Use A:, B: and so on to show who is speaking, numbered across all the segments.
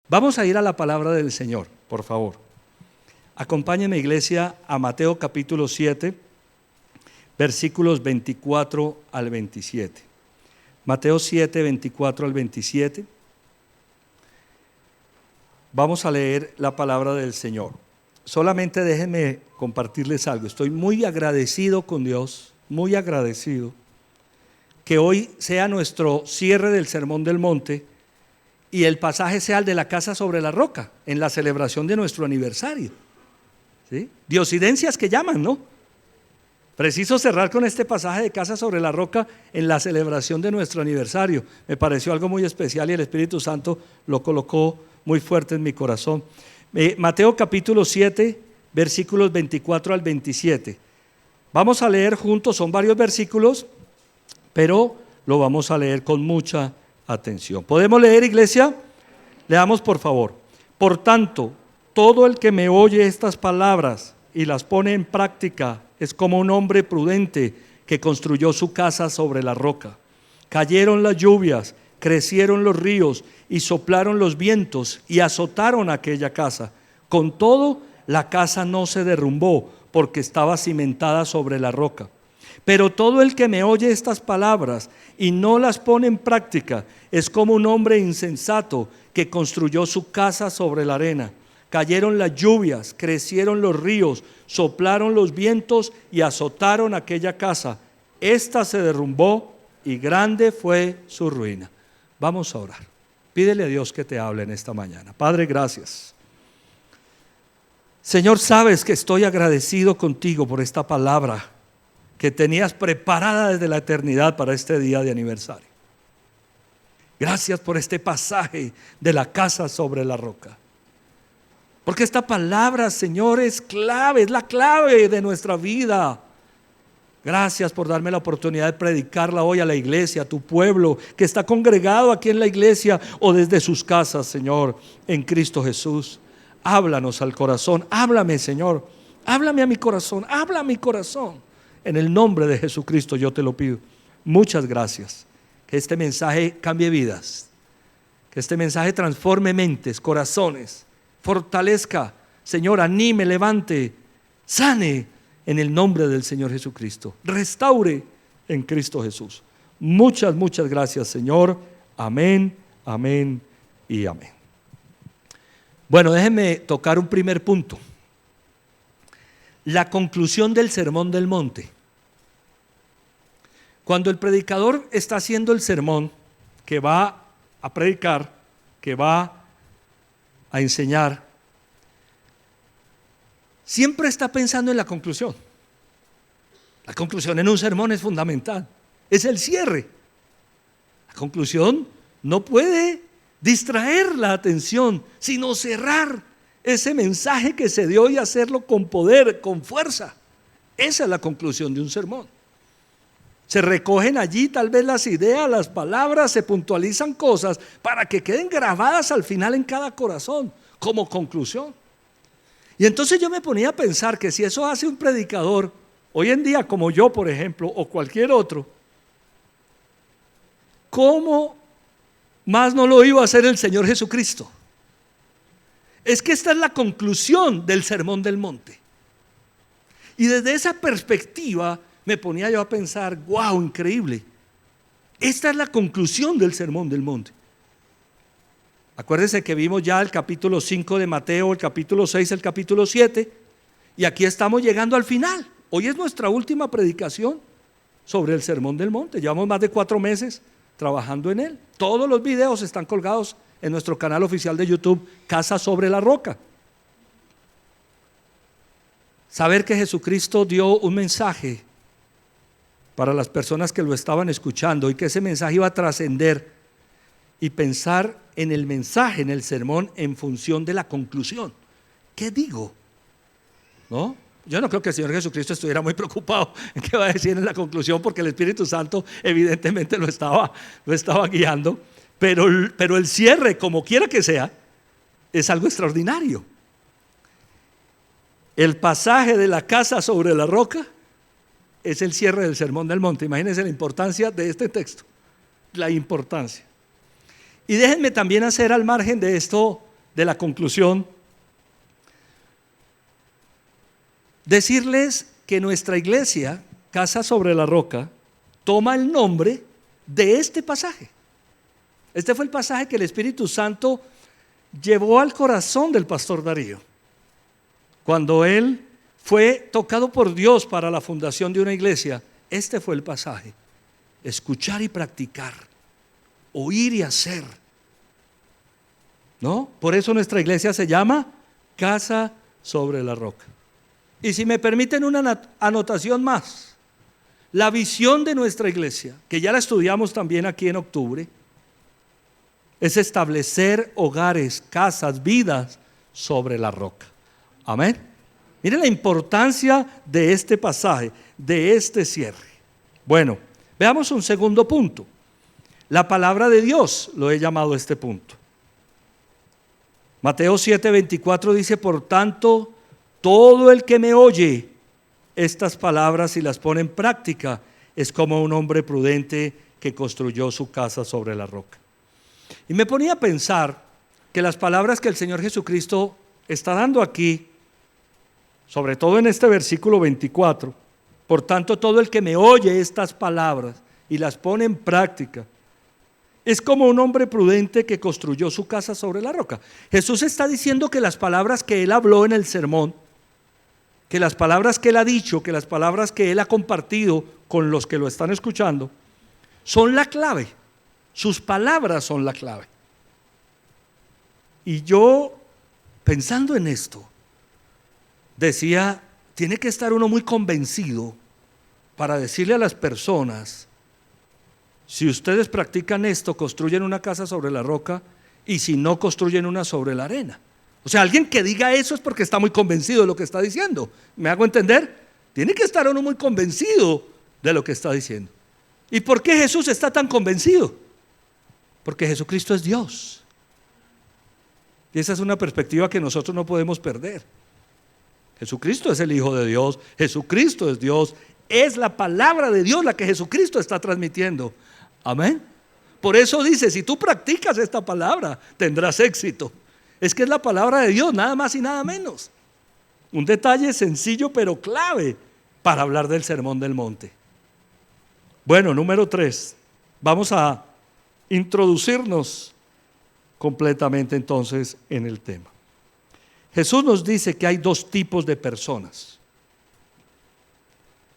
A: Vamos a ir a la palabra del Señor, por favor. Acompáñenme, iglesia, a Mateo capítulo 7, versículos 24 al 27. Mateo 7, 24 al 27. Vamos a leer la palabra del Señor. Solamente déjenme compartirles algo. Estoy muy agradecido con Dios, muy agradecido, que hoy sea nuestro cierre del Sermón del Monte y el pasaje sea el de la casa sobre la roca, en la celebración de nuestro aniversario. ¿Sí? Diosidencias que llaman, ¿no? Preciso cerrar con este pasaje de casa sobre la roca en la celebración de nuestro aniversario. Me pareció algo muy especial y el Espíritu Santo lo colocó muy fuerte en mi corazón. Mateo capítulo 7, versículos 24 al 27. Vamos a leer juntos, son varios versículos, pero lo vamos a leer con mucha atención. ¿Podemos leer, iglesia? Leamos, por favor. Por tanto, todo el que me oye estas palabras y las pone en práctica es como un hombre prudente que construyó su casa sobre la roca. Cayeron las lluvias, crecieron los ríos y soplaron los vientos y azotaron aquella casa. Con todo, la casa no se derrumbó porque estaba cimentada sobre la roca. Pero todo el que me oye estas palabras y no las pone en práctica es como un hombre insensato que construyó su casa sobre la arena. Cayeron las lluvias, crecieron los ríos, soplaron los vientos y azotaron aquella casa. Esta se derrumbó y grande fue su ruina. Vamos a orar. Pídele a Dios que te hable en esta mañana. Padre, gracias. Señor, sabes que estoy agradecido contigo por esta palabra que tenías preparada desde la eternidad para este día de aniversario. Gracias por este pasaje de la casa sobre la roca. Porque esta palabra, Señor, es clave, es la clave de nuestra vida. Gracias por darme la oportunidad de predicarla hoy a la iglesia, a tu pueblo que está congregado aquí en la iglesia o desde sus casas, Señor, en Cristo Jesús. Háblanos al corazón, háblame, Señor, háblame a mi corazón, habla a mi corazón. En el nombre de Jesucristo yo te lo pido. Muchas gracias. Que este mensaje cambie vidas, que este mensaje transforme mentes, corazones, fortalezca, Señor, anime, levante, sane en el nombre del Señor Jesucristo, restaure en Cristo Jesús. Muchas gracias, Señor. Amén, amén y amén. Bueno, déjenme tocar un primer punto. La conclusión del Sermón del Monte. Cuando el predicador está haciendo el sermón que va a predicar, que va a enseñar, siempre está pensando en la conclusión. La conclusión en un sermón es fundamental, es el cierre. La conclusión no puede distraer la atención, sino cerrar ese mensaje que se dio y hacerlo con poder, con fuerza. Esa es la conclusión de un sermón. Se recogen allí tal vez las ideas, las palabras, se puntualizan cosas para que queden grabadas al final en cada corazón como conclusión. Y entonces yo me ponía a pensar que si eso hace un predicador hoy en día como yo, por ejemplo, o cualquier otro, ¿cómo más no lo iba a hacer el Señor Jesucristo? Es que esta es la conclusión del Sermón del Monte. Y desde esa perspectiva me ponía yo a pensar, wow, increíble. Esta es la conclusión del Sermón del Monte. Acuérdense que vimos ya el capítulo 5 de Mateo, el capítulo 6, el capítulo 7, y aquí estamos llegando al final. Hoy es nuestra última predicación sobre el Sermón del Monte. Llevamos más de 4 meses trabajando en él. Todos los videos están colgados en nuestro canal oficial de YouTube, Casa sobre la Roca. Saber que Jesucristo dio un mensaje para las personas que lo estaban escuchando y que ese mensaje iba a trascender, y pensar en el mensaje, en el sermón, en función de la conclusión. ¿Qué digo? ¿No? Yo no creo que el Señor Jesucristo estuviera muy preocupado en qué va a decir en la conclusión, porque el Espíritu Santo evidentemente lo estaba guiando, pero el cierre, como quiera que sea, es algo extraordinario. El pasaje de la casa sobre la roca es el cierre del Sermón del Monte. Imagínense la importancia de este texto, la importancia. Y déjenme también hacer al margen de esto de la conclusión, decirles que nuestra iglesia, Casa sobre la Roca, toma el nombre de este pasaje. Este fue el pasaje que el Espíritu Santo llevó al corazón del pastor Darío cuando él fue tocado por Dios para la fundación de una iglesia. Este fue el pasaje: escuchar y practicar, oír y hacer, ¿no? Por eso nuestra iglesia se llama Casa sobre la Roca. Y si me permiten una anotación más, la visión de nuestra iglesia, que ya la estudiamos también aquí en octubre, es establecer hogares, casas, vidas sobre la roca. Amén. Miren la importancia de este pasaje, de este cierre. Bueno, veamos un segundo punto. La palabra de Dios, lo he llamado este punto. Mateo 7:24 dice: por tanto, todo el que me oye estas palabras y las pone en práctica es como un hombre prudente que construyó su casa sobre la roca. Y me ponía a pensar que las palabras que el Señor Jesucristo está dando aquí, sobre todo en este versículo 24, por tanto todo el que me oye estas palabras y las pone en práctica es como un hombre prudente que construyó su casa sobre la roca. Jesús está diciendo que las palabras que Él habló en el sermón, que las palabras que Él ha dicho, que las palabras que Él ha compartido con los que lo están escuchando, son la clave. Sus palabras son la clave. Y yo, pensando en esto, decía, tiene que estar uno muy convencido para decirle a las personas: si ustedes practican esto, construyen una casa sobre la roca, y si no, construyen una sobre la arena. O sea, alguien que diga eso es porque está muy convencido de lo que está diciendo. ¿Me hago entender? Tiene que estar uno muy convencido de lo que está diciendo. ¿Y por qué Jesús está tan convencido? Porque Jesucristo es Dios. Y esa es una perspectiva que nosotros no podemos perder. Jesucristo es el Hijo de Dios, Jesucristo es Dios, es la palabra de Dios la que Jesucristo está transmitiendo. Amén. Por eso dice: si tú practicas esta palabra, tendrás éxito. Es que es la palabra de Dios, nada más y nada menos. Un detalle sencillo pero clave para hablar del Sermón del Monte. Bueno, número 3, vamos a introducirnos completamente entonces en el tema. Jesús nos dice que hay dos tipos de personas.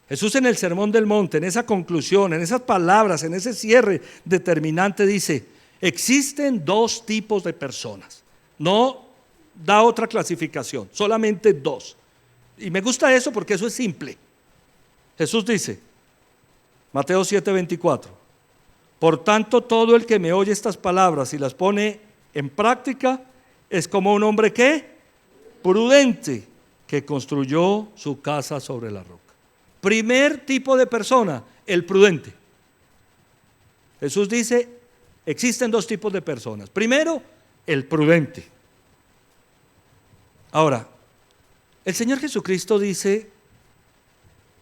A: Jesús en el Sermón del Monte, en esa conclusión, en esas palabras, en ese cierre determinante dice: existen dos tipos de personas. No da otra clasificación, solamente dos. Y me gusta eso porque eso es simple. Jesús dice, Mateo 7:24: por tanto, todo el que me oye estas palabras y las pone en práctica es como un hombre ¿qué? Prudente, que construyó su casa sobre la roca. Primer tipo de persona, el prudente. Jesús dice, existen dos tipos de personas. Primero, el prudente. Ahora, el Señor Jesucristo dice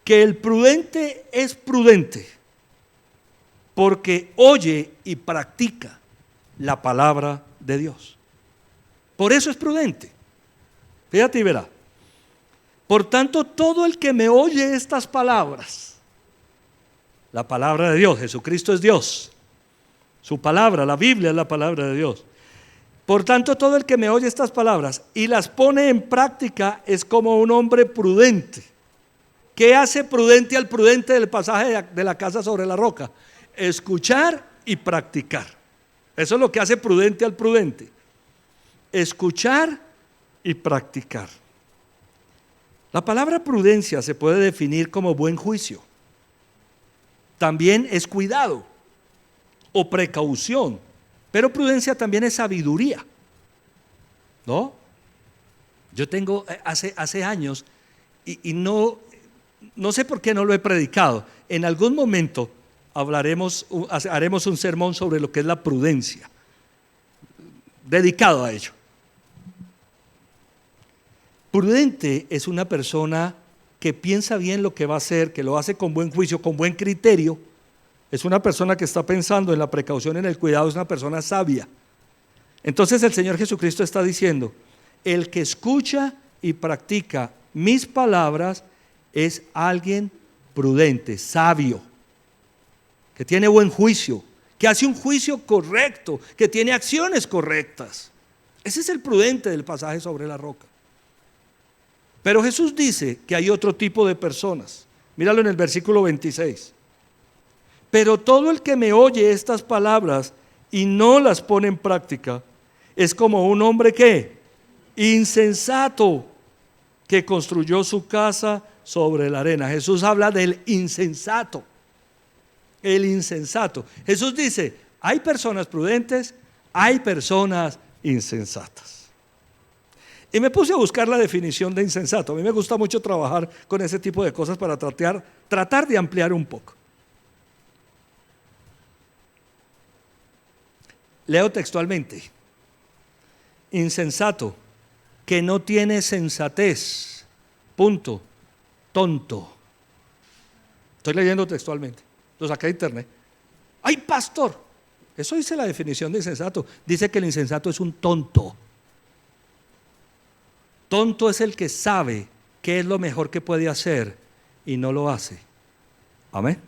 A: que el prudente es prudente porque oye y practica la palabra de Dios. Por eso es prudente. Fíjate y verá. Por tanto, todo el que me oye estas palabras, la palabra de Dios, Jesucristo es Dios, su palabra, la Biblia es la palabra de Dios. Por tanto, todo el que me oye estas palabras y las pone en práctica es como un hombre prudente. ¿Qué hace prudente al prudente del pasaje de la casa sobre la roca? Escuchar y practicar. Eso es lo que hace prudente al prudente. Escuchar y practicar. La palabra prudencia se puede definir como buen juicio. También es cuidado o precaución, pero prudencia también es sabiduría, ¿no? Yo tengo hace años y no sé por qué no lo he predicado. En algún momento haremos un sermón sobre lo que es la prudencia, dedicado a ello. Prudente es una persona que piensa bien lo que va a hacer, que lo hace con buen juicio, con buen criterio. Es una persona que está pensando en la precaución, en el cuidado, es una persona sabia. Entonces el Señor Jesucristo está diciendo, el que escucha y practica mis palabras es alguien prudente, sabio, que tiene buen juicio, que hace un juicio correcto, que tiene acciones correctas. Ese es el prudente del pasaje sobre la roca. Pero Jesús dice que hay otro tipo de personas. Míralo en el versículo 26. Pero todo el que me oye estas palabras y no las pone en práctica es como un hombre que insensato, que construyó su casa sobre la arena. Jesús habla del insensato. El insensato. Jesús dice, hay personas prudentes, hay personas insensatas. Y me puse a buscar la definición de insensato. A mí me gusta mucho trabajar con ese tipo de cosas para tratar de ampliar un poco. Leo textualmente. Insensato, que no tiene sensatez. Punto. Tonto. Estoy leyendo textualmente. Lo saqué de internet. ¡Ay, pastor! Eso dice la definición de insensato. Dice que el insensato es un tonto. Tonto es el que sabe qué es lo mejor que puede hacer y no lo hace. Amén.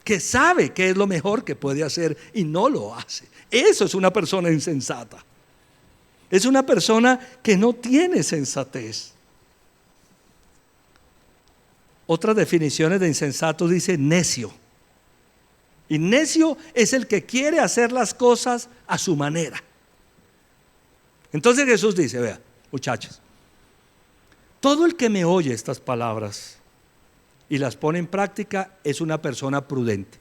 A: Que sabe qué es lo mejor que puede hacer y no lo hace. Eso es una persona insensata. Es una persona que no tiene sensatez. Otras definiciones de insensato dice necio. Y necio es el que quiere hacer las cosas a su manera. Entonces Jesús dice, vea, muchachos, todo el que me oye estas palabras y las pone en práctica es una persona prudente,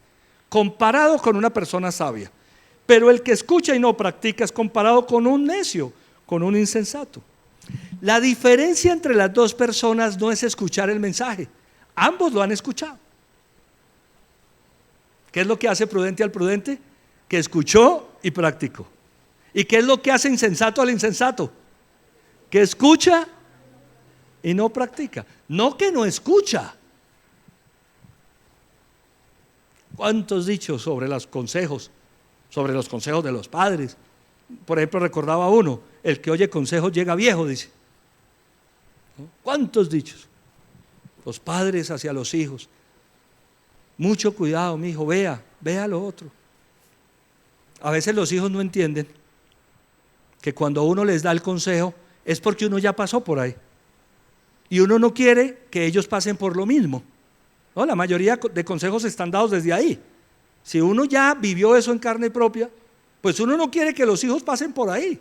A: comparado con una persona sabia. Pero el que escucha y no practica es comparado con un necio, con un insensato. La diferencia entre las dos personas no es escuchar el mensaje. Ambos lo han escuchado. ¿Qué es lo que hace prudente al prudente? Que escuchó y practicó. ¿Y qué es lo que hace insensato al insensato? Que escucha y no practica. No que no escucha. ¿Cuántos dichos sobre los consejos de los padres? Por ejemplo, recordaba uno, el que oye consejos llega viejo, dice. ¿Cuántos dichos? Los padres hacia los hijos. Mucho cuidado, mi hijo, vea lo otro. A veces los hijos no entienden que cuando uno les da el consejo es porque uno ya pasó por ahí. Y uno no quiere que ellos pasen por lo mismo. No, la mayoría de consejos están dados desde ahí. Si uno ya vivió eso en carne propia, pues uno no quiere que los hijos pasen por ahí.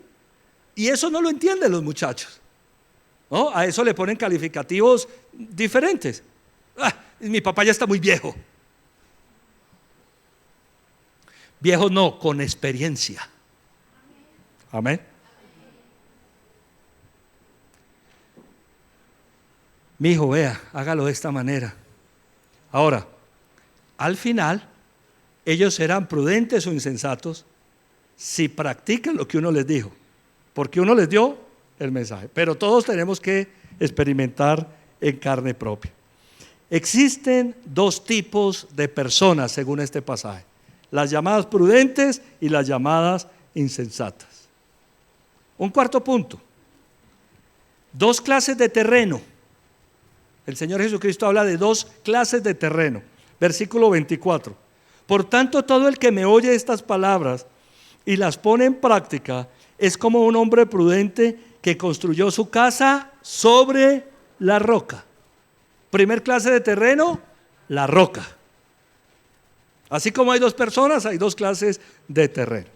A: Y eso no lo entienden los muchachos. ¿No? A eso le ponen calificativos diferentes. Mi papá ya está muy viejo. Viejo no, con experiencia. Amén. Mi hijo, vea, hágalo de esta manera. Ahora, al final, ellos serán prudentes o insensatos si practican lo que uno les dijo, porque uno les dio el mensaje. Pero todos tenemos que experimentar en carne propia. Existen dos tipos de personas según este pasaje: las llamadas prudentes y las llamadas insensatas. Un cuarto punto: dos clases de terreno. El Señor Jesucristo habla de dos clases de terreno. Versículo 24. Por tanto, todo el que me oye estas palabras y las pone en práctica es como un hombre prudente que construyó su casa sobre la roca. Primer clase de terreno, la roca. Así como hay dos personas, hay dos clases de terreno.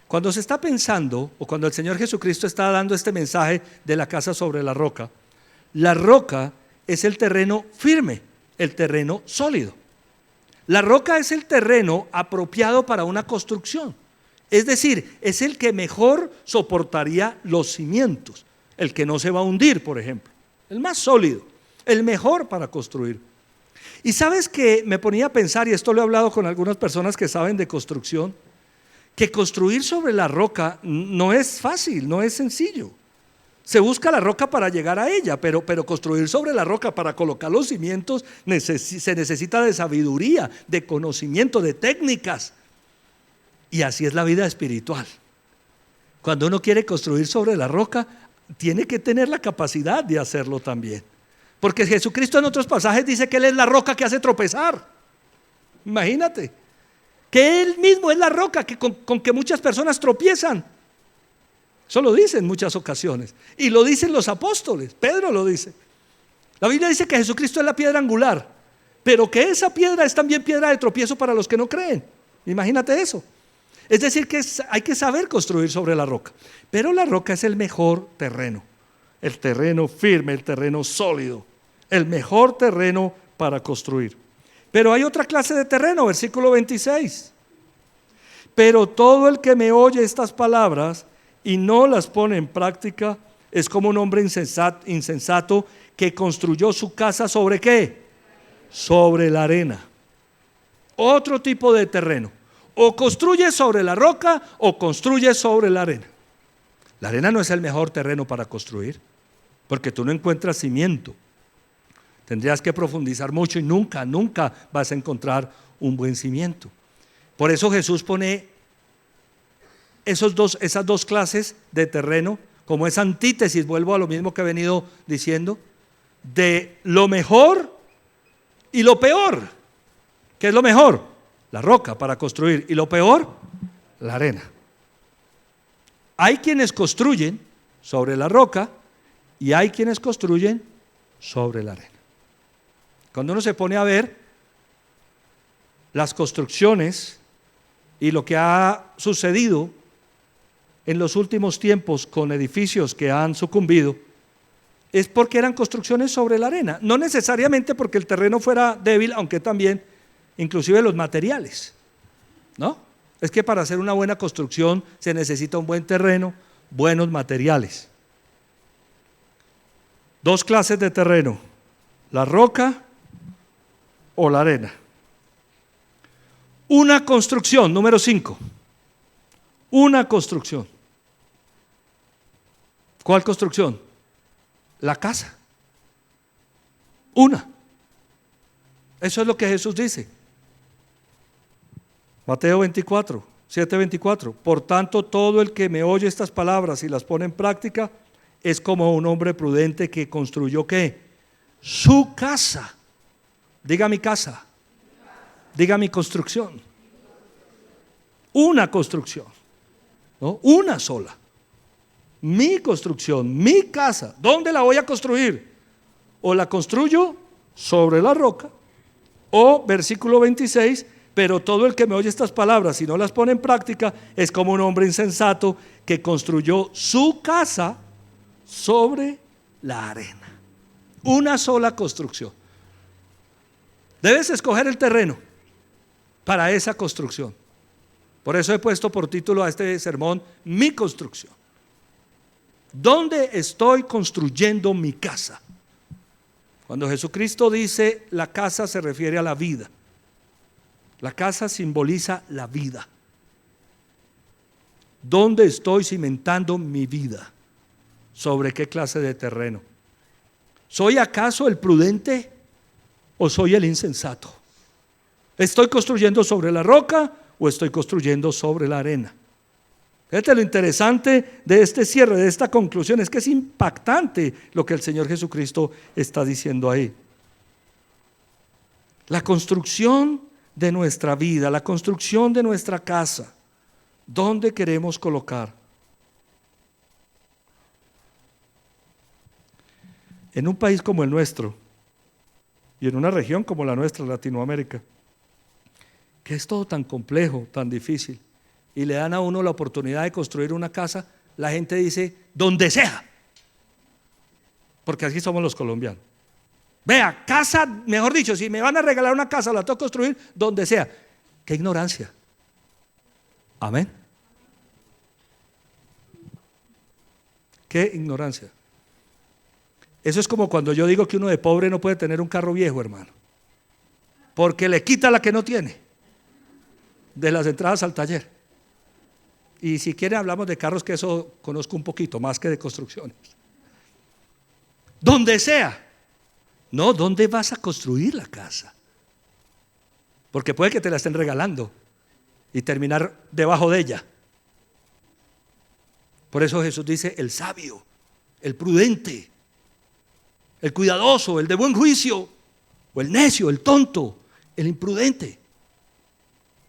A: Cuando se está pensando, o cuando el Señor Jesucristo está dando este mensaje de la casa sobre la roca es el terreno firme, el terreno sólido. La roca es el terreno apropiado para una construcción. Es decir, es el que mejor soportaría los cimientos, el que no se va a hundir, por ejemplo. El más sólido, el mejor para construir. Y sabes que me ponía a pensar, y esto lo he hablado con algunas personas que saben de construcción, que construir sobre la roca no es fácil, no es sencillo. Se busca la roca para llegar a ella, pero construir sobre la roca para colocar los cimientos se necesita de sabiduría, de conocimiento, de técnicas. Y así es la vida espiritual. Cuando uno quiere construir sobre la roca, tiene que tener la capacidad de hacerlo también. Porque Jesucristo en otros pasajes dice que Él es la roca que hace tropezar. Imagínate, que Él mismo es la roca con que muchas personas tropiezan. Eso lo dice en muchas ocasiones. Y lo dicen los apóstoles, Pedro lo dice. La Biblia dice que Jesucristo es la piedra angular, pero que esa piedra es también piedra de tropiezo para los que no creen. Imagínate eso. Es decir, que hay que saber construir sobre la roca. Pero la roca es el mejor terreno. El terreno firme, el terreno sólido. El mejor terreno para construir. Pero hay otra clase de terreno, versículo 26. Pero todo el que me oye estas palabras y no las pone en práctica es como un hombre insensato que construyó su casa ¿sobre qué? Sobre la arena. Otro tipo de terreno. O construye sobre la roca o construye sobre la arena. La arena no es el mejor terreno para construir, porque tú no encuentras cimiento. Tendrías que profundizar mucho y nunca vas a encontrar un buen cimiento. Por eso Jesús pone esas dos clases de terreno como esa antítesis, vuelvo a lo mismo que he venido diciendo, de lo mejor y lo peor. ¿Qué es lo mejor? La roca para construir. Y lo peor, la arena. Hay quienes construyen sobre la roca y hay quienes construyen sobre la arena. Cuando uno se pone a ver las construcciones y lo que ha sucedido en los últimos tiempos con edificios que han sucumbido, es porque eran construcciones sobre la arena. No necesariamente porque el terreno fuera débil, aunque también, inclusive los materiales, ¿no? Es que para hacer una buena construcción se necesita un buen terreno, buenos materiales. Dos clases de terreno, la roca o la arena. Una construcción, número 5. Una construcción. ¿Cuál construcción? La casa. Una. Eso es lo que Jesús dice. Mateo 24, 7:24. Por tanto, todo el que me oye estas palabras y las pone en práctica es como un hombre prudente que construyó ¿qué? Su casa. Diga mi casa. Diga mi construcción. Una construcción, ¿no? Una sola. Mi construcción, mi casa. ¿Dónde la voy a construir? O la construyo sobre la roca, o versículo 26, pero todo el que me oye estas palabras y no las pone en práctica es como un hombre insensato que construyó su casa sobre la arena. Una sola construcción. Debes escoger el terreno para esa construcción. Por eso he puesto por título a este sermón, mi construcción. ¿Dónde estoy construyendo mi casa? Cuando Jesucristo dice la casa se refiere a la vida. La casa simboliza la vida. ¿Dónde estoy cimentando mi vida? ¿Sobre qué clase de terreno? ¿Soy acaso el prudente o soy el insensato? ¿Estoy construyendo sobre la roca o estoy construyendo sobre la arena? Fíjate lo interesante de este cierre, de esta conclusión, es que es impactante lo que el Señor Jesucristo está diciendo ahí. La construcción de nuestra vida, la construcción de nuestra casa, ¿dónde queremos colocar? En un país como el nuestro y en una región como la nuestra, Latinoamérica, que es todo tan complejo, tan difícil, y le dan a uno la oportunidad de construir una casa, la gente dice, donde sea, porque así somos los colombianos. Vea, casa, mejor dicho, si me van a regalar una casa, la tengo que construir donde sea. ¡Qué ignorancia! Amén. ¡Qué ignorancia! Eso es como cuando yo digo que uno de pobre no puede tener un carro viejo, hermano, porque le quita la que no tiene de las entradas al taller. Y si quiere hablamos de carros, que eso conozco un poquito más que de construcciones. Donde sea. No, ¿dónde vas a construir la casa? Porque puede que te la estén regalando y terminar debajo de ella. Por eso Jesús dice el sabio, el prudente, el cuidadoso, el de buen juicio, o el necio, el tonto, el imprudente.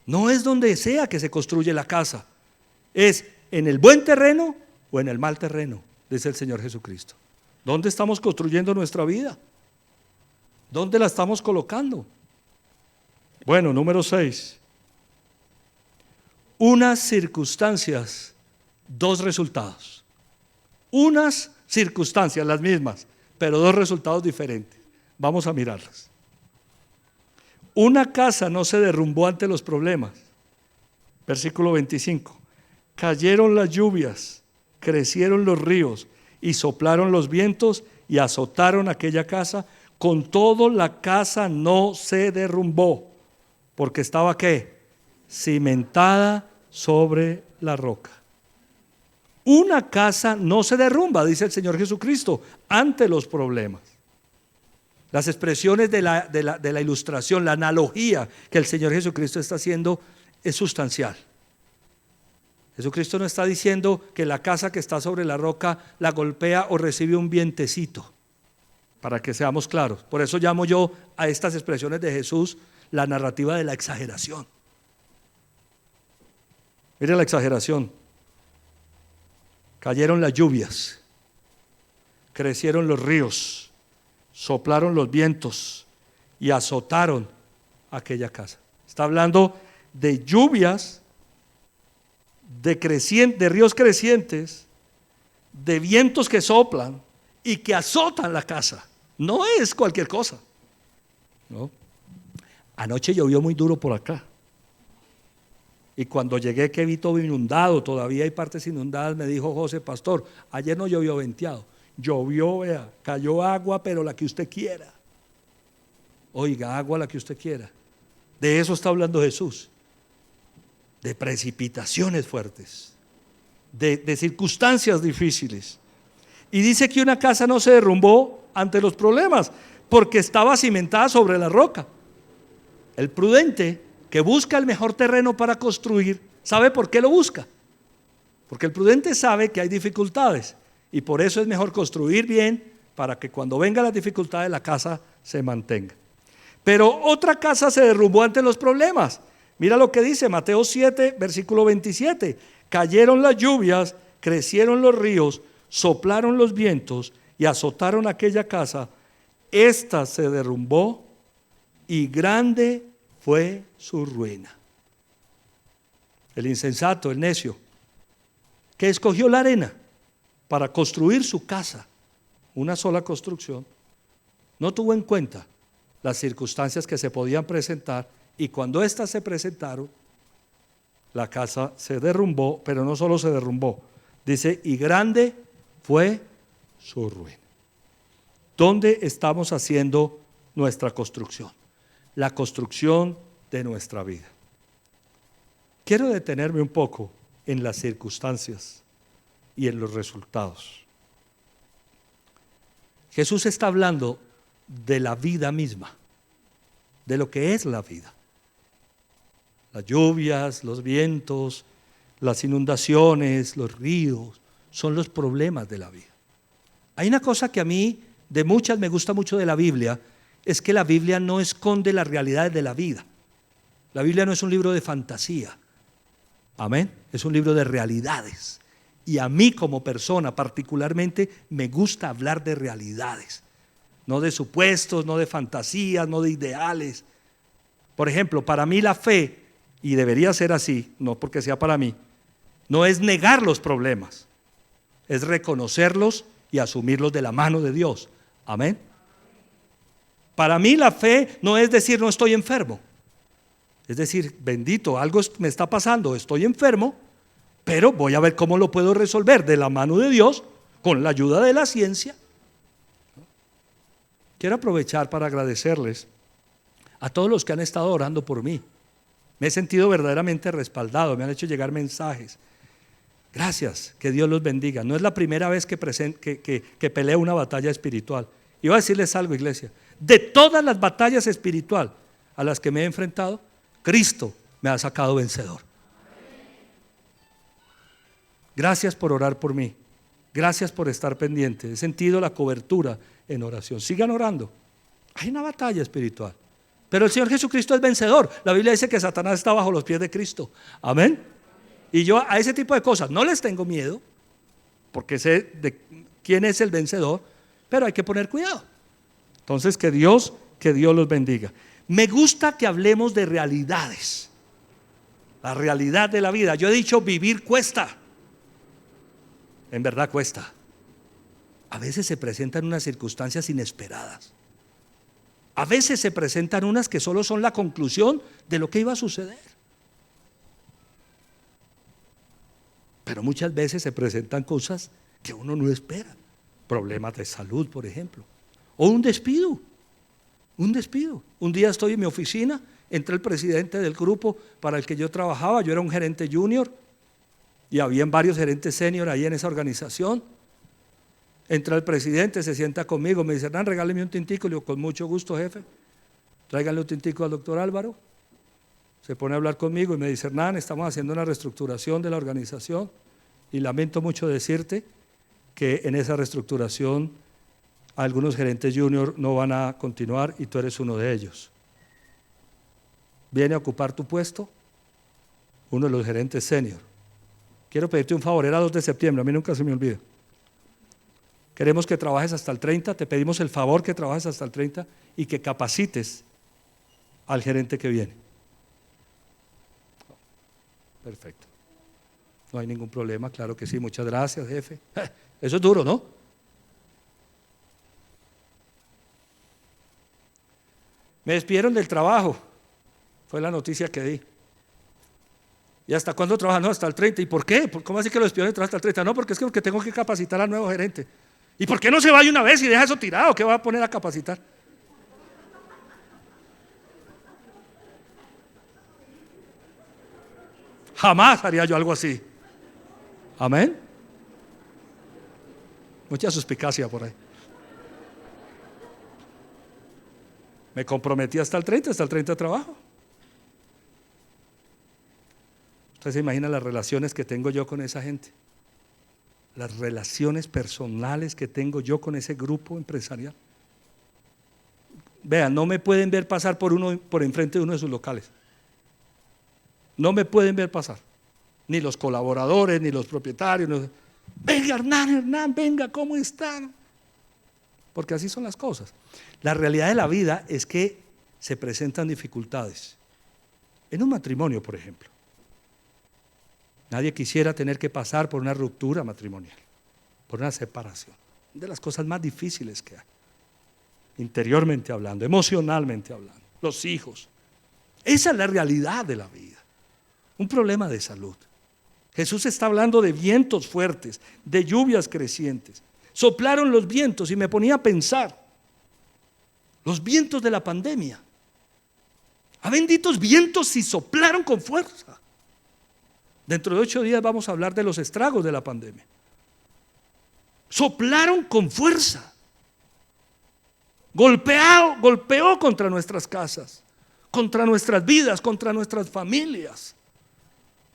A: No es donde sea que se construye la casa, es en el buen terreno o en el mal terreno, dice el Señor Jesucristo. ¿Dónde estamos construyendo nuestra vida? ¿Dónde la estamos colocando? Bueno, número 6. Unas circunstancias, dos resultados. Unas circunstancias, las mismas, pero dos resultados diferentes. Vamos a mirarlas. Una casa no se derrumbó ante los problemas. Versículo 25. Cayeron las lluvias, crecieron los ríos y soplaron los vientos y azotaron aquella casa. Con todo, la casa no se derrumbó, porque estaba ¿qué? Cimentada sobre la roca. Una casa no se derrumba, dice el Señor Jesucristo, ante los problemas. Las expresiones de la ilustración, la analogía que el Señor Jesucristo está haciendo es sustancial. Jesucristo no está diciendo que la casa que está sobre la roca la golpea o recibe un vientecito, para que seamos claros. Por eso llamo yo a estas expresiones de Jesús la narrativa de la exageración. Mire la exageración. Cayeron las lluvias, crecieron los ríos, soplaron los vientos y azotaron aquella casa. Está hablando de lluvias, de ríos crecientes, de vientos que soplan y que azotan la casa. No es cualquier cosa, ¿no? Anoche llovió muy duro por acá. Y cuando llegué que vi todo inundado, todavía hay partes inundadas, me dijo José, pastor, ayer no llovió venteado. Llovió, vea, cayó agua, pero la que usted quiera. Oiga, agua la que usted quiera. De eso está hablando Jesús. De precipitaciones fuertes, de circunstancias difíciles. Y dice que una casa no se derrumbó ante los problemas, porque estaba cimentada sobre la roca. El prudente que busca el mejor terreno para construir, ¿sabe por qué lo busca? Porque el prudente sabe que hay dificultades y por eso es mejor construir bien para que cuando vengan las dificultades la casa se mantenga. Pero otra casa se derrumbó ante los problemas. Mira lo que dice Mateo 7, versículo 27. Cayeron las lluvias, crecieron los ríos, soplaron los vientos y azotaron aquella casa. Esta se derrumbó y grande fue su ruina. El insensato, el necio, que escogió la arena para construir su casa, una sola construcción, no tuvo en cuenta las circunstancias que se podían presentar, y cuando éstas se presentaron, la casa se derrumbó, pero no solo se derrumbó, dice, y grande fue su ruina. ¿Dónde estamos haciendo nuestra construcción? La construcción de nuestra vida. Quiero detenerme un poco en las circunstancias y en los resultados. Jesús está hablando de la vida misma, de lo que es la vida. Las lluvias, los vientos, las inundaciones, los ríos, son los problemas de la vida. Hay una cosa que a mí, de muchas, me gusta mucho de la Biblia, es que la Biblia no esconde las realidades de la vida. La Biblia no es un libro de fantasía. Amén. Es un libro de realidades. Y a mí como persona particularmente me gusta hablar de realidades. No de supuestos, no de fantasías, no de ideales. Por ejemplo, para mí la fe, y debería ser así, no porque sea para mí, no es negar los problemas, es reconocerlos y asumirlos de la mano de Dios. Amén. Para mí la fe no es decir no estoy enfermo. Es decir, bendito, algo me está pasando, estoy enfermo, pero voy a ver cómo lo puedo resolver de la mano de Dios, con la ayuda de la ciencia. Quiero aprovechar para agradecerles a todos los que han estado orando por mí. Me he sentido verdaderamente respaldado, me han hecho llegar mensajes. Gracias, que Dios los bendiga. No es la primera vez que peleo una batalla espiritual. Y voy a decirles algo, iglesia. De todas las batallas espirituales a las que me he enfrentado, Cristo me ha sacado vencedor. Gracias por orar por mí. Gracias por estar pendiente. He sentido la cobertura en oración. Sigan orando. Hay una batalla espiritual. Pero el Señor Jesucristo es vencedor. La Biblia dice que Satanás está bajo los pies de Cristo. Amén. Y yo a ese tipo de cosas no les tengo miedo, porque sé de quién es el vencedor, pero hay que poner cuidado. Entonces que Dios los bendiga. Me gusta que hablemos de realidades. La realidad de la vida. Yo he dicho, vivir cuesta. En verdad cuesta. A veces se presentan unas circunstancias inesperadas. A veces se presentan unas que solo son la conclusión de lo que iba a suceder. Pero muchas veces se presentan cosas que uno no espera. Problemas de salud, por ejemplo. O un despido. Un despido. Un día estoy en mi oficina, entré el presidente del grupo para el que yo trabajaba. Yo era un gerente junior y habían varios gerentes senior ahí en esa organización. Entra el presidente, se sienta conmigo, me dice: Hernán, regáleme un tintico. Le digo: con mucho gusto, jefe. Tráiganle un tintico al doctor Álvaro. Se pone a hablar conmigo y me dice: Hernán, estamos haciendo una reestructuración de la organización y lamento mucho decirte que en esa reestructuración algunos gerentes junior no van a continuar y tú eres uno de ellos. Viene a ocupar tu puesto uno de los gerentes senior. Quiero pedirte un favor, era 2 de septiembre, a mí nunca se me olvida. Queremos que trabajes hasta el 30, te pedimos el favor que trabajes hasta el 30 y que capacites al gerente que viene. Perfecto. No hay ningún problema, claro que sí, muchas gracias, jefe. Eso es duro, ¿no? Me despidieron del trabajo, fue la noticia que di. ¿Y hasta cuándo trabajan? No, hasta el 30. ¿Y por qué? ¿Cómo así que lo despidieron hasta el 30? No, porque es que tengo que capacitar al nuevo gerente. ¿Y por qué no se vaya una vez y deja eso tirado? ¿Qué va a poner a capacitar? Jamás haría yo algo así. Amén. Mucha suspicacia por ahí. Me comprometí hasta el 30 trabajo. Usted se imagina las relaciones que tengo yo con esa gente, las relaciones personales que tengo yo con ese grupo empresarial. Vean, no me pueden ver pasar por enfrente de uno de sus locales. No me pueden ver pasar, ni los colaboradores, ni los propietarios. Venga, Hernán, venga, ¿cómo están? Porque así son las cosas. La realidad de la vida es que se presentan dificultades. En un matrimonio, por ejemplo. Nadie quisiera tener que pasar por una ruptura matrimonial, por una separación. De las cosas más difíciles que hay. Interiormente hablando, emocionalmente hablando. Los hijos. Esa es la realidad de la vida. Un problema de salud. Jesús está hablando de vientos fuertes, de lluvias crecientes. Soplaron los vientos y me ponía a pensar. Los vientos de la pandemia. A benditos vientos si soplaron con fuerza. Dentro de 8 días vamos a hablar de los estragos de la pandemia. Soplaron con fuerza. Golpeó contra nuestras casas, contra nuestras vidas, contra nuestras familias.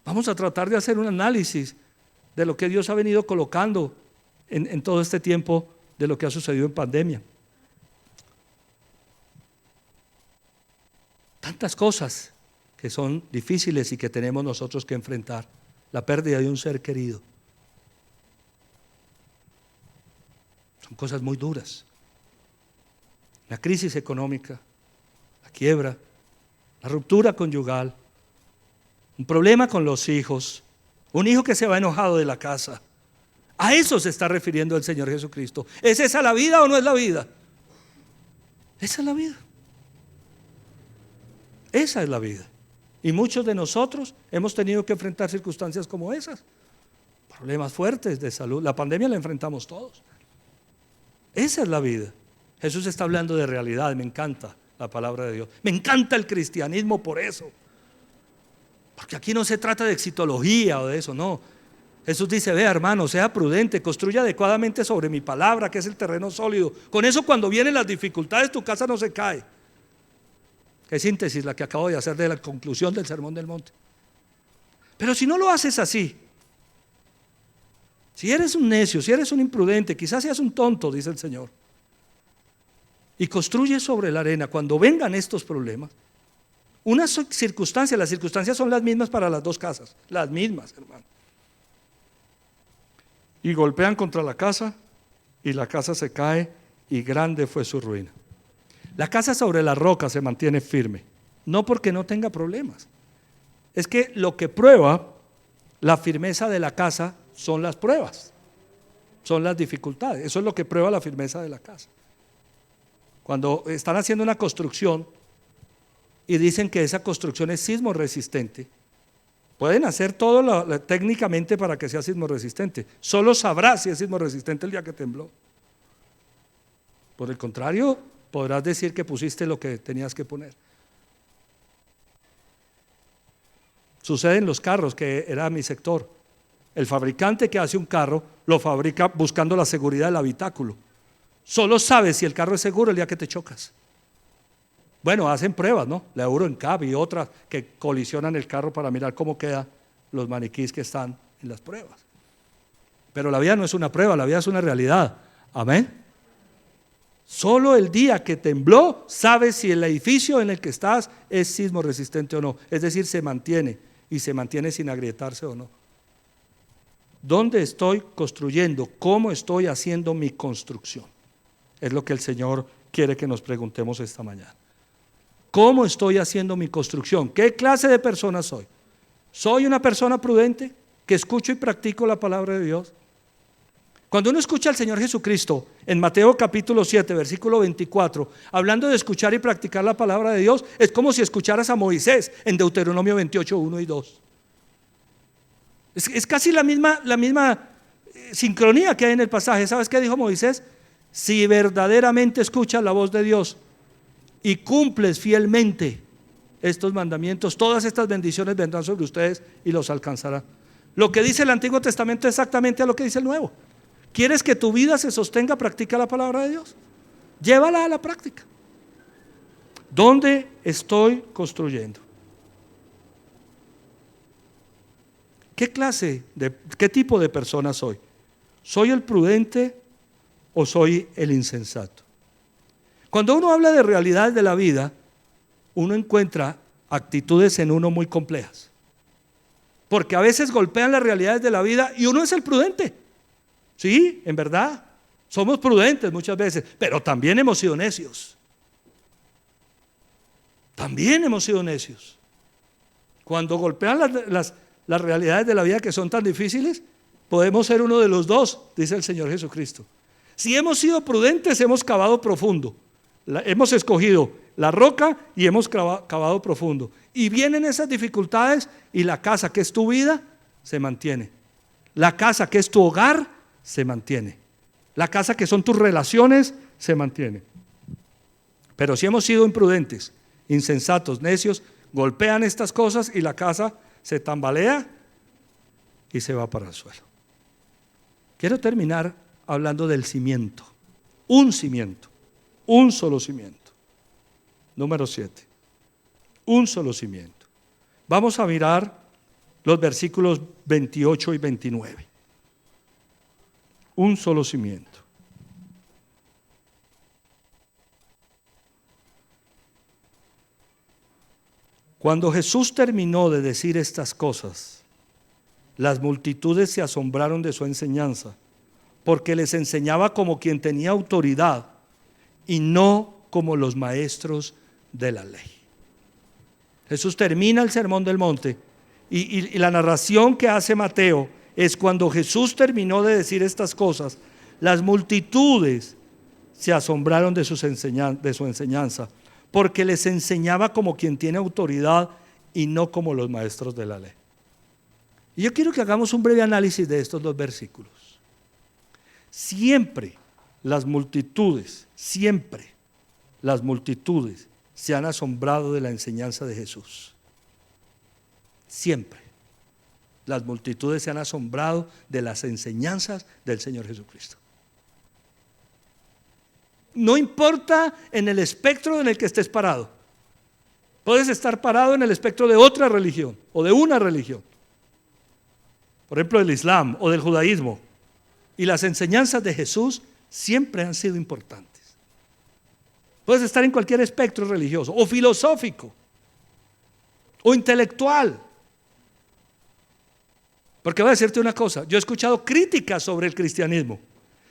A: Vamos a tratar de hacer un análisis de lo que Dios ha venido colocando en todo este tiempo de lo que ha sucedido en pandemia. Tantas cosas que son difíciles y que tenemos nosotros que enfrentar. La pérdida de un ser querido. Son cosas muy duras. La crisis económica, la quiebra, la ruptura conyugal, un problema con los hijos, un hijo que se va enojado de la casa. A eso se está refiriendo el Señor Jesucristo. ¿Es esa la vida o no es la vida? Esa es la vida. Esa es la vida. Y muchos de nosotros hemos tenido que enfrentar circunstancias como esas. Problemas fuertes de salud. La pandemia la enfrentamos todos. Esa es la vida. Jesús está hablando de realidad. Me encanta la palabra de Dios. Me encanta el cristianismo por eso. Porque aquí no se trata de exitología o de eso, no. Jesús dice: vea, hermano, sea prudente, construya adecuadamente sobre mi palabra, que es el terreno sólido. Con eso, cuando vienen las dificultades, tu casa no se cae. Qué síntesis la que acabo de hacer de la conclusión del Sermón del Monte. Pero si no lo haces así, Si eres un necio, si eres un imprudente, quizás seas un tonto, dice el Señor, y construyes sobre la arena, cuando vengan estos problemas, las circunstancias son las mismas para las dos casas, las mismas, hermano. Y golpean contra la casa, y la casa se cae, y grande fue su ruina. La casa sobre la roca se mantiene firme, no porque no tenga problemas. Es que lo que prueba la firmeza de la casa son las pruebas, son las dificultades. Eso es lo que prueba la firmeza de la casa. Cuando están haciendo una construcción y dicen que esa construcción es sismo resistente, pueden hacer todo técnicamente para que sea sismo resistente. Solo sabrás si es sismo resistente el día que tembló. Por el contrario, podrás decir que pusiste lo que tenías que poner. Sucede en los carros, que era mi sector. El fabricante que hace un carro lo fabrica buscando la seguridad del habitáculo. Solo sabes si el carro es seguro el día que te chocas. Bueno, hacen pruebas, ¿no? La Euro NCAP y otras que colisionan el carro para mirar cómo quedan los maniquíes que están en las pruebas. Pero la vida no es una prueba, la vida es una realidad. Amén. Solo el día que tembló sabes si el edificio en el que estás es sismo resistente o no. Es decir, se mantiene, y se mantiene sin agrietarse o no. ¿Dónde estoy construyendo? ¿Cómo estoy haciendo mi construcción? Es lo que el Señor quiere que nos preguntemos esta mañana. ¿Cómo estoy haciendo mi construcción? ¿Qué clase de persona soy? ¿Soy una persona prudente que escucho y practico la palabra de Dios? Cuando uno escucha al Señor Jesucristo en Mateo capítulo 7, versículo 24, hablando de escuchar y practicar la palabra de Dios, es como si escucharas a Moisés en Deuteronomio 28, 1 y 2. Es casi la misma sincronía que hay en el pasaje. ¿Sabes qué dijo Moisés? Si verdaderamente escuchas la voz de Dios y cumples fielmente estos mandamientos, todas estas bendiciones vendrán sobre ustedes y los alcanzarán. Lo que dice el Antiguo Testamento es exactamente a lo que dice el Nuevo. ¿Quieres que tu vida se sostenga? Practica la palabra de Dios. Llévala a la práctica. ¿Dónde estoy construyendo? ¿Qué tipo de persona soy? ¿Soy el prudente o soy el insensato? Cuando uno habla de realidades de la vida, uno encuentra actitudes en uno muy complejas. Porque a veces golpean las realidades de la vida y uno es el prudente. Sí, en verdad, somos prudentes muchas veces, pero también hemos sido necios. También hemos sido necios. Cuando golpean las realidades de la vida que son tan difíciles, podemos ser uno de los dos, dice el Señor Jesucristo. Si hemos sido prudentes, hemos cavado profundo. Hemos escogido la roca y hemos cavado profundo. Y vienen esas dificultades y la casa que es tu vida se mantiene. La casa que es tu hogar se mantiene. La casa que son tus relaciones se mantiene. Pero si hemos sido imprudentes, insensatos, necios, golpean estas cosas y la casa se tambalea y se va para el suelo. Quiero terminar hablando del cimiento. Un cimiento, un solo cimiento. Número 7. Un solo cimiento. Vamos a mirar los versículos 28 y 29. Un solo cimiento. Cuando Jesús terminó de decir estas cosas, las multitudes se asombraron de su enseñanza, porque les enseñaba como quien tenía autoridad y no como los maestros de la ley. Jesús termina el Sermón del Monte y la narración que hace Mateo es cuando Jesús terminó de decir estas cosas, las multitudes se asombraron de su enseñanza, porque les enseñaba como quien tiene autoridad y no como los maestros de la ley. Y yo quiero que hagamos un breve análisis de estos dos versículos. Siempre las multitudes se han asombrado de la enseñanza de Jesús. Siempre las multitudes se han asombrado de las enseñanzas del Señor Jesucristo. No importa en el espectro en el que estés parado. Puedes estar parado en el espectro de otra religión o de una religión. Por ejemplo, del Islam o del judaísmo. Y las enseñanzas de Jesús siempre han sido importantes. Puedes estar en cualquier espectro religioso, o filosófico, o intelectual. Porque voy a decirte una cosa, yo he escuchado críticas sobre el cristianismo,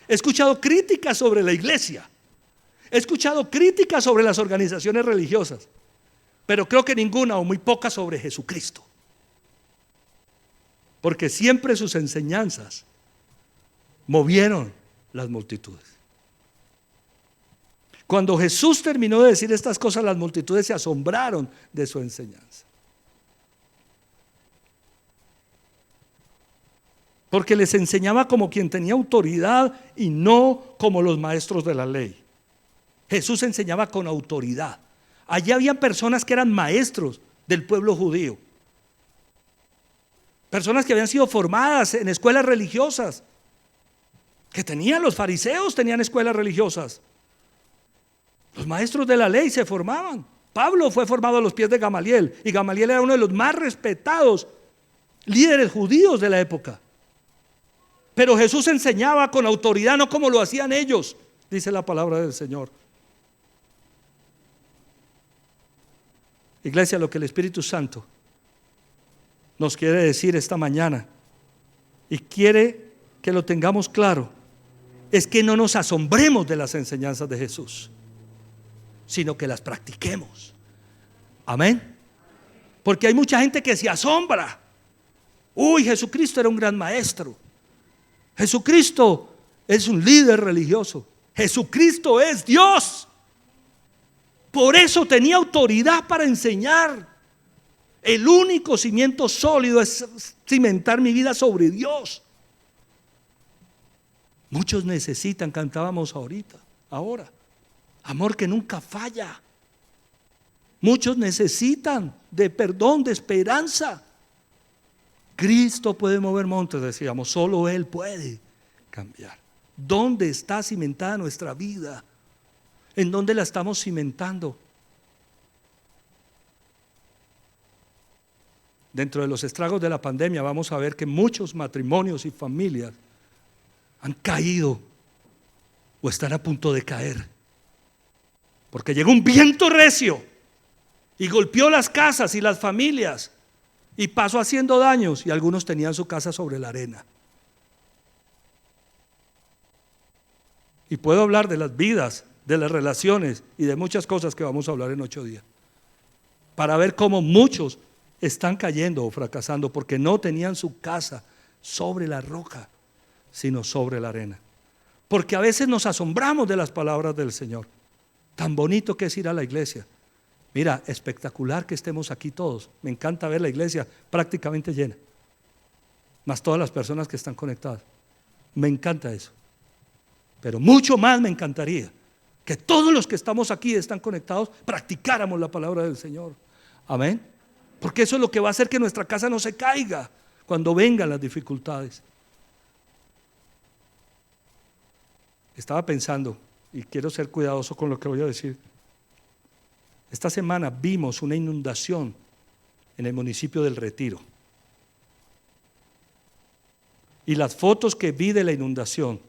A: he escuchado críticas sobre la iglesia, he escuchado críticas sobre las organizaciones religiosas, pero creo que ninguna o muy pocas sobre Jesucristo. Porque siempre sus enseñanzas movieron las multitudes. Cuando Jesús terminó de decir estas cosas, las multitudes se asombraron de su enseñanza. Porque les enseñaba como quien tenía autoridad y no como los maestros de la ley. Jesús enseñaba con autoridad. Allí había personas que eran maestros del pueblo judío. Personas que habían sido formadas en escuelas religiosas. Que tenían, los fariseos tenían escuelas religiosas. Los maestros de la ley se formaban. Pablo fue formado a los pies de Gamaliel. Y Gamaliel era uno de los más respetados líderes judíos de la época. Pero Jesús enseñaba con autoridad, no como lo hacían ellos, dice la palabra del Señor. Iglesia, lo que el Espíritu Santo nos quiere decir esta mañana y quiere que lo tengamos claro es que no nos asombremos de las enseñanzas de Jesús, sino que las practiquemos. Amén. Porque hay mucha gente que se asombra. Uy, Jesucristo era un gran maestro. Jesucristo es un líder religioso. Jesucristo es Dios. Por eso tenía autoridad para enseñar. El único cimiento sólido es cimentar mi vida sobre Dios. Muchos necesitan, cantábamos ahora, amor que nunca falla. Muchos necesitan de perdón, de esperanza. Cristo puede mover montes, decíamos, solo Él puede cambiar. ¿Dónde está cimentada nuestra vida? ¿En dónde la estamos cimentando? Dentro de los estragos de la pandemia vamos a ver que muchos matrimonios y familias han caído o están a punto de caer. Porque llegó un viento recio y golpeó las casas y las familias y pasó haciendo daños, y algunos tenían su casa sobre la arena. Y puedo hablar de las vidas, de las relaciones y de muchas cosas que vamos a hablar en 8 días, para ver cómo muchos están cayendo o fracasando porque no tenían su casa sobre la roca, sino sobre la arena. Porque a veces nos asombramos de las palabras del Señor. Tan bonito que es ir a la iglesia. Mira, espectacular que estemos aquí todos. Me encanta ver la iglesia prácticamente llena, más todas las personas que están conectadas. Me encanta eso. Pero mucho más me encantaría que todos los que estamos aquí están conectados practicáramos la palabra del Señor. Amén. Porque eso es lo que va a hacer que nuestra casa no se caiga cuando vengan las dificultades. Estaba pensando, y quiero ser cuidadoso con lo que voy a decir. Esta semana vimos una inundación en el municipio del Retiro. Y las fotos que vi de la inundación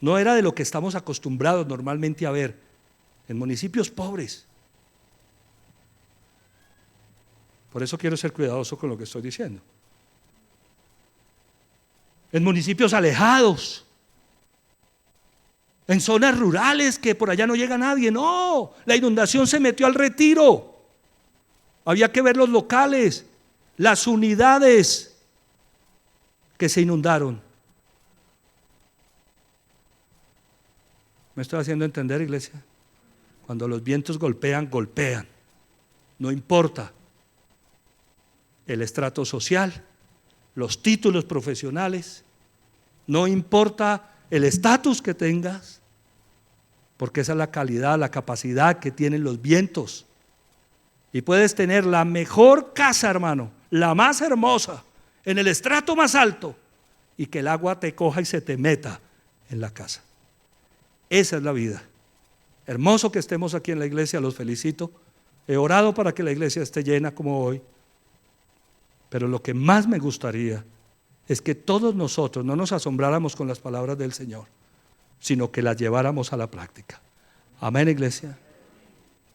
A: no era de lo que estamos acostumbrados normalmente a ver en municipios pobres. Por eso quiero ser cuidadoso con lo que estoy diciendo. En municipios alejados, en zonas rurales que por allá no llega nadie. No, la inundación se metió al Retiro. Había que ver los locales, las unidades que se inundaron. ¿Me estoy haciendo entender, iglesia? Cuando los vientos golpean, golpean. No importa el estrato social, los títulos profesionales, no importa el estatus que tengas, porque esa es la calidad, la capacidad que tienen los vientos. Y puedes tener la mejor casa, hermano, la más hermosa, en el estrato más alto, y que el agua te coja y se te meta en la casa. Esa es la vida. Hermoso que estemos aquí en la iglesia, los felicito. He orado para que la iglesia esté llena como hoy. Pero lo que más me gustaría es que todos nosotros no nos asombráramos con las palabras del Señor, sino que las lleváramos a la práctica. Amén, iglesia.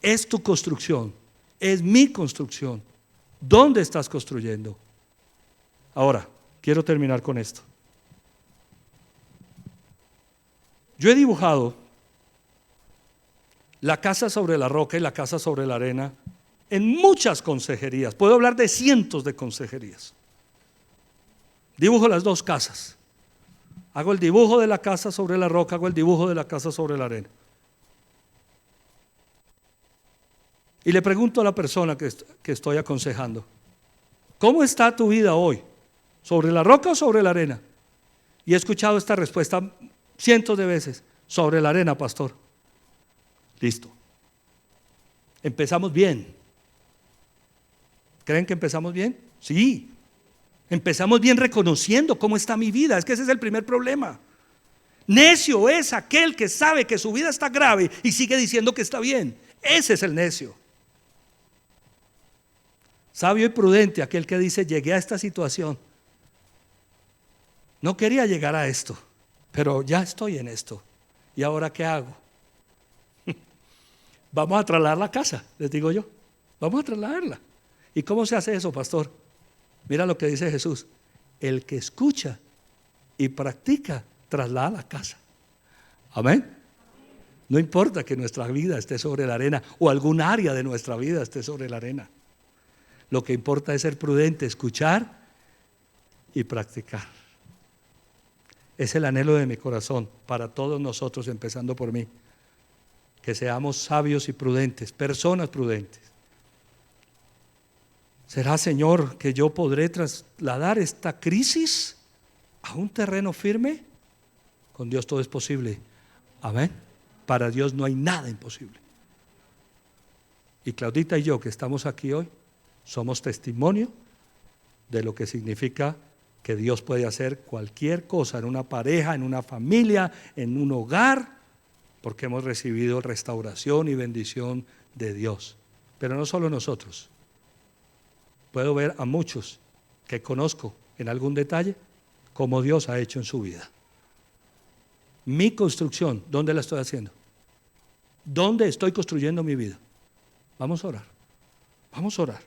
A: Es tu construcción, es mi construcción. ¿Dónde estás construyendo? Ahora, quiero terminar con esto. Yo he dibujado la casa sobre la roca y la casa sobre la arena en muchas consejerías. Puedo hablar de cientos de consejerías. Dibujo las dos casas. Hago el dibujo de la casa sobre la roca, hago el dibujo de la casa sobre la arena. Y le pregunto a la persona que estoy aconsejando: ¿cómo está tu vida hoy? ¿Sobre la roca o sobre la arena? Y he escuchado esta respuesta cientos de veces: sobre la arena, pastor. Listo. Empezamos bien. ¿Creen que empezamos bien? Sí. Empezamos bien reconociendo cómo está mi vida. Es que ese es el primer problema. Necio es aquel que sabe que su vida está grave y sigue diciendo que está bien. Ese es el necio. Sabio y prudente aquel que dice: llegué a esta situación. No quería llegar a esto, pero ya estoy en esto. ¿Y ahora qué hago? Vamos a trasladar la casa, les digo yo. Vamos a trasladarla. ¿Y cómo se hace eso, pastor? Mira lo que dice Jesús: el que escucha y practica, traslada la casa. Amén. No importa que nuestra vida esté sobre la arena o algún área de nuestra vida esté sobre la arena. Lo que importa es ser prudente, escuchar y practicar. Es el anhelo de mi corazón para todos nosotros, empezando por mí, que seamos sabios y prudentes, personas prudentes. ¿Será, Señor, que yo podré trasladar esta crisis a un terreno firme? Con Dios todo es posible. Amén. Para Dios no hay nada imposible. Y Claudita y yo, que estamos aquí hoy, somos testimonio de lo que significa que Dios puede hacer cualquier cosa en una pareja, en una familia, en un hogar, porque hemos recibido restauración y bendición de Dios. Pero no solo nosotros. Puedo ver a muchos que conozco en algún detalle como Dios ha hecho en su vida. Mi construcción, ¿dónde la estoy haciendo? ¿Dónde estoy construyendo mi vida? Vamos a orar. Vamos a orar.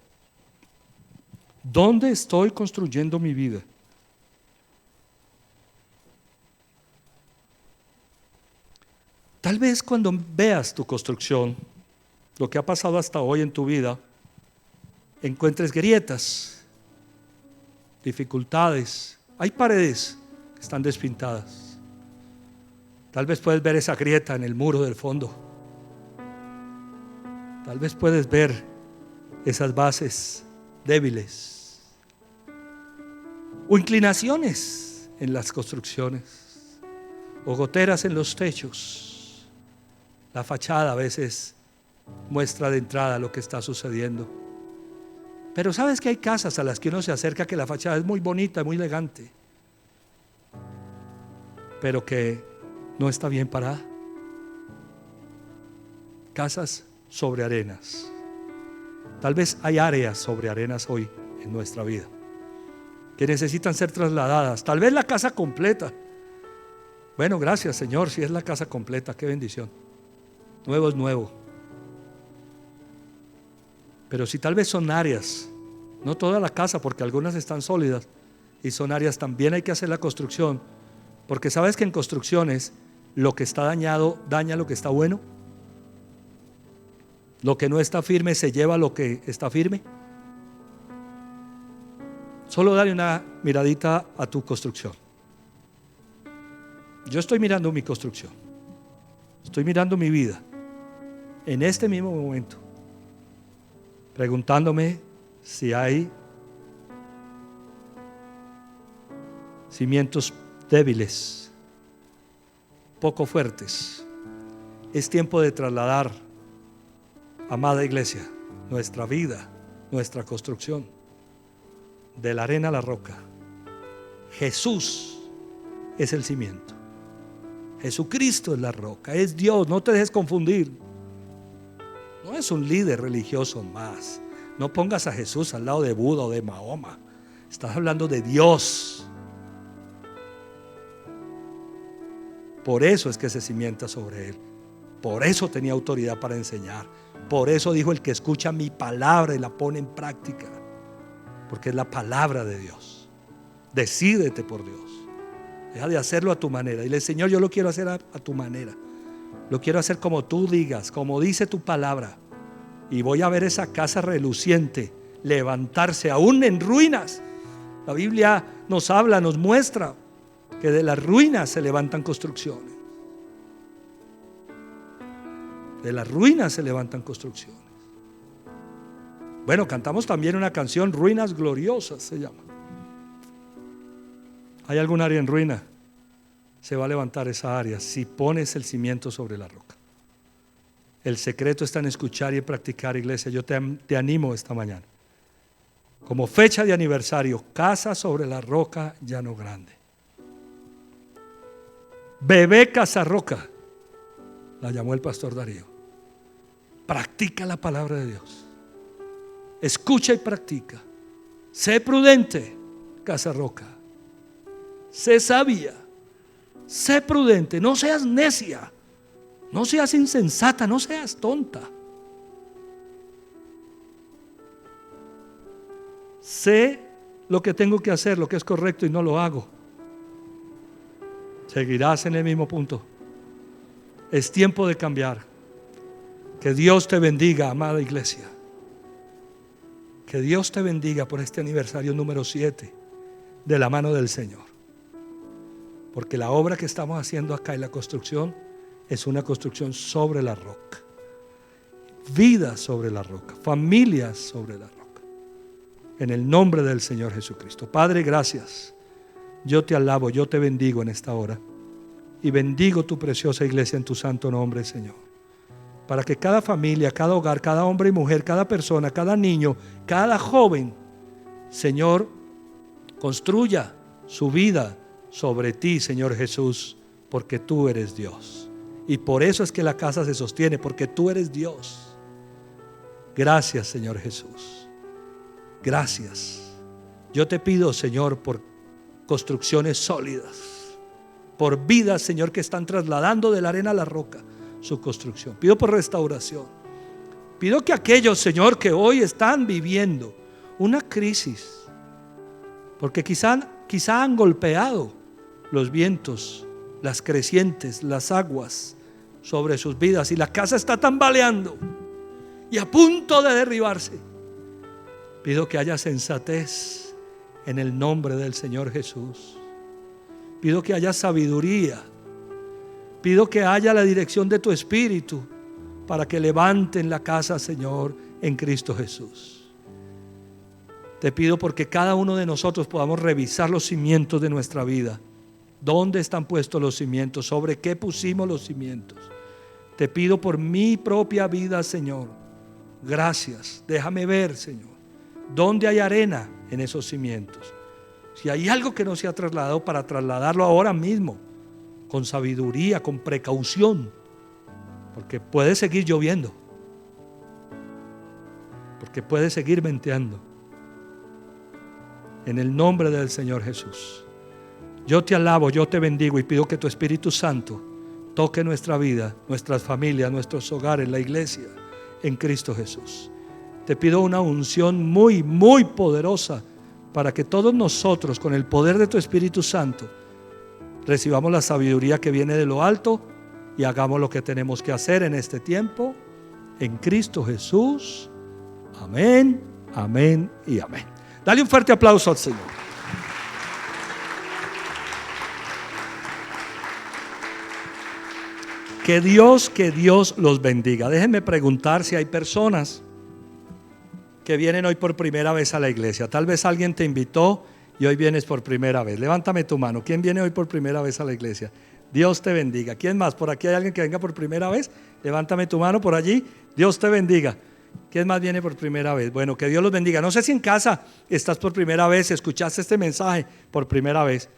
A: ¿Dónde estoy construyendo mi vida? Tal vez cuando veas tu construcción, lo que ha pasado hasta hoy en tu vida, encuentres grietas, dificultades. Hay paredes que están despintadas. Tal vez puedes ver esa grieta en el muro del fondo. Tal vez puedes ver esas bases débiles o inclinaciones en las construcciones o goteras en los techos. La fachada a veces muestra de entrada lo que está sucediendo. Pero sabes que hay casas a las que uno se acerca que la fachada es muy bonita, muy elegante, pero que no está bien parada. Casas sobre arenas. Tal vez hay áreas sobre arenas hoy en nuestra vida que necesitan ser trasladadas. Tal vez la casa completa. Bueno, gracias, Señor, si es la casa completa, qué bendición. Nuevo es nuevo. Pero si tal vez son áreas, no toda la casa, porque algunas están sólidas, y son áreas, también hay que hacer la construcción, porque sabes que en construcciones lo que está dañado daña lo que está bueno. Lo que no está firme se lleva lo que está firme. Solo dale una miradita a tu construcción. Yo estoy mirando mi construcción, estoy mirando mi vida en este mismo momento, preguntándome si hay cimientos débiles, poco fuertes. Es tiempo de trasladar, amada iglesia, nuestra vida, nuestra construcción, de la arena a la roca. Jesús es el cimiento. Jesucristo es la roca, es Dios, no te dejes confundir. No es un líder religioso más. No pongas a Jesús al lado de Buda o de Mahoma. Estás hablando de Dios. Por eso es que se cimienta sobre él. Por eso tenía autoridad para enseñar. Por eso dijo: el que escucha mi palabra y la pone en práctica. Porque es la palabra de Dios. Decídete por Dios. Deja de hacerlo a tu manera. Dile: Señor, yo lo quiero hacer a tu manera. Lo quiero hacer como tú digas, como dice tu palabra. Y voy a ver esa casa reluciente levantarse aún en ruinas. La Biblia nos habla, nos muestra que de las ruinas se levantan construcciones. De las ruinas se levantan construcciones. Bueno, cantamos también una canción, Ruinas Gloriosas se llama. ¿Hay algún área en ruina? Se va a levantar esa área si pones el cimiento sobre la roca. El secreto está en escuchar y en practicar, iglesia. Yo te animo esta mañana. Como fecha de aniversario, casa sobre la roca Llano Grande. Bebé Casa Roca, la llamó el pastor Darío. Practica la palabra de Dios. Escucha y practica. Sé prudente, Casa Roca. Sé sabia. Sé prudente. No seas necia. No seas insensata. No seas tonta. Sé lo que tengo que hacer, lo que es correcto, y no lo hago. Seguirás en el mismo punto. Es tiempo de cambiar. Que Dios te bendiga, amada iglesia. Que Dios te bendiga por este aniversario número 7 de la mano del Señor. Porque la obra que estamos haciendo acá en la construcción es una construcción sobre la roca. Vida sobre la roca. Familias sobre la roca. En el nombre del Señor Jesucristo. Padre, gracias. Yo te alabo, yo te bendigo en esta hora. Y bendigo tu preciosa iglesia en tu santo nombre, Señor. Para que cada familia, cada hogar, cada hombre y mujer, cada persona, cada niño, cada joven, Señor, construya su vida sobre ti, Señor Jesús, porque tú eres Dios. Y por eso es que la casa se sostiene, porque tú eres Dios. Gracias, Señor Jesús. Gracias. Yo te pido, Señor, por construcciones sólidas, por vidas, Señor, que están trasladando de la arena a la roca su construcción. Pido por restauración. Pido que aquellos, Señor, que hoy están viviendo una crisis, porque quizá han golpeado los vientos, las crecientes, las aguas sobre sus vidas, y la casa está tambaleando y a punto de derribarse. Pido que haya sensatez en el nombre del Señor Jesús. Pido que haya sabiduría. Pido que haya la dirección de tu Espíritu para que levanten la casa, Señor, en Cristo Jesús. Te pido porque cada uno de nosotros podamos revisar los cimientos de nuestra vida. ¿Dónde están puestos los cimientos? ¿Sobre qué pusimos los cimientos? Te pido por mi propia vida, Señor. Gracias. Déjame ver, Señor, dónde hay arena en esos cimientos. Si hay algo que no se ha trasladado, para trasladarlo ahora mismo, con sabiduría, con precaución, porque puede seguir lloviendo, porque puede seguir venteando. En el nombre del Señor Jesús, yo te alabo, yo te bendigo y pido que tu Espíritu Santo toque nuestra vida, nuestras familias, nuestros hogares, la iglesia, en Cristo Jesús. Te pido una unción muy, muy poderosa para que todos nosotros, con el poder de tu Espíritu Santo, recibamos la sabiduría que viene de lo alto y hagamos lo que tenemos que hacer en este tiempo, en Cristo Jesús. Amén, amén y amén. Dale un fuerte aplauso al Señor. Que Dios los bendiga. Déjenme preguntar si hay personas que vienen hoy por primera vez a la iglesia. Tal vez alguien te invitó y hoy vienes por primera vez. Levántame tu mano. ¿Quién viene hoy por primera vez a la iglesia? Dios te bendiga. ¿Quién más? ¿Por aquí hay alguien que venga por primera vez? Levántame tu mano por allí. Dios te bendiga. ¿Quién más viene por primera vez? Bueno, que Dios los bendiga. No sé si en casa estás por primera vez, escuchaste este mensaje por primera vez.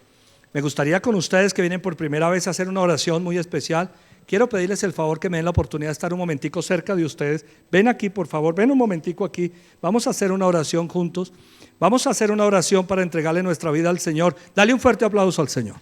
A: Me gustaría con ustedes que vienen por primera vez a hacer una oración muy especial. Quiero pedirles el favor que me den la oportunidad de estar un momentico cerca de ustedes. Ven aquí, por favor, ven un momentico aquí. Vamos a hacer una oración juntos. Vamos a hacer una oración para entregarle nuestra vida al Señor. Dale un fuerte aplauso al Señor.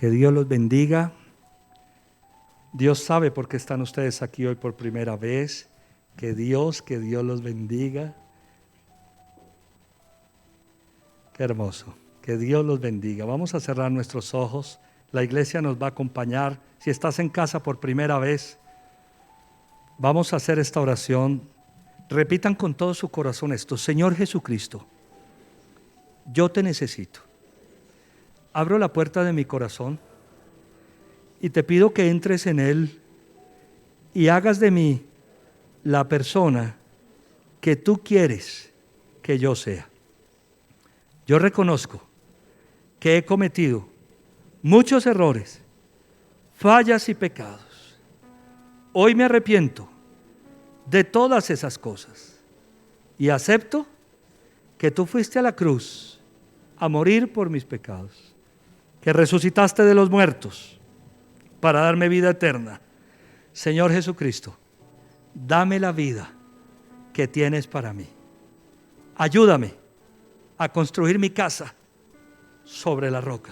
A: Que Dios los bendiga. Dios sabe por qué están ustedes aquí hoy por primera vez. Que Dios los bendiga. Qué hermoso. Que Dios los bendiga. Vamos a cerrar nuestros ojos. La iglesia nos va a acompañar. Si estás en casa por primera vez, vamos a hacer esta oración. Repitan con todo su corazón esto. Señor Jesucristo, yo te necesito. Abro la puerta de mi corazón y te pido que entres en él y hagas de mí la persona que tú quieres que yo sea. Yo reconozco que he cometido muchos errores, fallas y pecados. Hoy me arrepiento de todas esas cosas y acepto que tú fuiste a la cruz a morir por mis pecados, que resucitaste de los muertos para darme vida eterna. Señor Jesucristo, dame la vida que tienes para mí. Ayúdame a construir mi casa sobre la roca.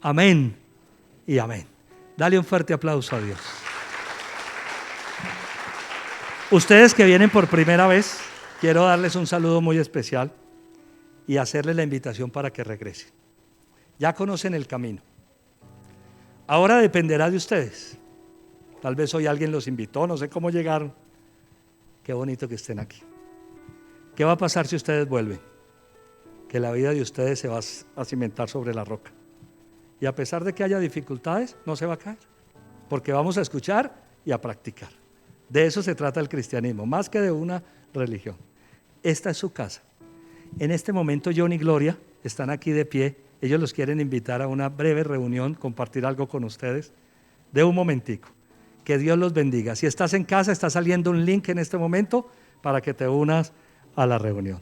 A: Amén y amén. Dale un fuerte aplauso a Dios. Ustedes que vienen por primera vez, quiero darles un saludo muy especial y hacerles la invitación para que regresen. Ya conocen el camino. Ahora dependerá de ustedes. Tal vez hoy alguien los invitó, no sé cómo llegaron. Qué bonito que estén aquí. ¿Qué va a pasar si ustedes vuelven? Que la vida de ustedes se va a cimentar sobre la roca. Y a pesar de que haya dificultades, no se va a caer. Porque vamos a escuchar y a practicar. De eso se trata el cristianismo, más que de una religión. Esta es su casa. En este momento John y Gloria están aquí de pie. Ellos los quieren invitar a una breve reunión, compartir algo con ustedes. De un momentico. Que Dios los bendiga. Si estás en casa, está saliendo un link en este momento para que te unas a la reunión.